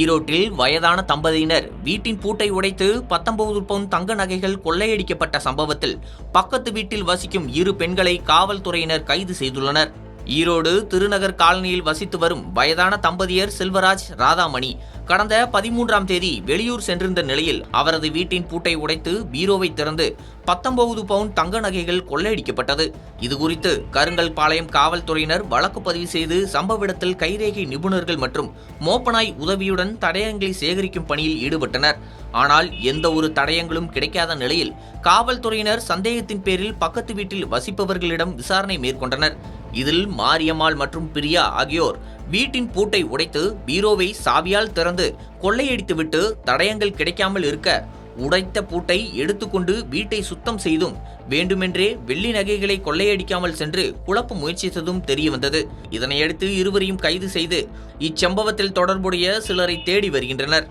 ஈரோட்டில் வயதான தம்பதியினர் வீட்டின் பூட்டை உடைத்து 19 பவுன் தங்க நகைகள் கொள்ளையடிக்கப்பட்ட சம்பவத்தில் பக்கத்து வீட்டில் வசிக்கும் 2 பெண்களை காவல்துறையினர் கைது செய்துள்ளனர். ஈரோடு திருநகர் காலனியில் வசித்து வரும் வயதான தம்பதியர் செல்வராஜ், ராதாமணி கடந்த 13ஆம் தேதி வெளியூர் சென்றிருந்த நிலையில் அவரது வீட்டின் பூட்டை உடைத்து பீரோவை திறந்து 19 பவுன் தங்க நகைகள் கொள்ளையடிக்கப்பட்டது. இதுகுறித்து கருங்கல்பாளையம் காவல்துறையினர் வழக்கு பதிவு செய்து சம்பவ இடத்தில் கைரேகை நிபுணர்கள் மற்றும் மோப்பனாய் உதவியுடன் தடயங்களை சேகரிக்கும் பணியில் ஈடுபட்டனர். ஆனால் எந்த ஒரு தடயங்களும் கிடைக்காத நிலையில் காவல்துறையினர் சந்தேகத்தின் பேரில் பக்கத்து வீட்டில் வசிப்பவர்களிடம் விசாரணை மேற்கொண்டனர். இதில் மாரியம்மாள் மற்றும் பிரியா ஆகியோர் வீட்டின் பூட்டை உடைத்து பீரோவை சாவியால் திறந்து கொள்ளையடித்துவிட்டு தடயங்கள் கிடைக்காமல் இருக்க உடைத்த பூட்டை எடுத்துக்கொண்டு வீட்டை சுத்தம் செய்தும் வேண்டுமென்றே வெள்ளி நகைகளை கொள்ளையடிக்காமல் சென்று குழப்ப முயற்சித்ததும் தெரியவந்தது. இதனையடுத்து இருவரையும் கைது செய்து இச்சம்பவத்தில் தொடர்புடைய சிலரை தேடி வருகின்றனர்.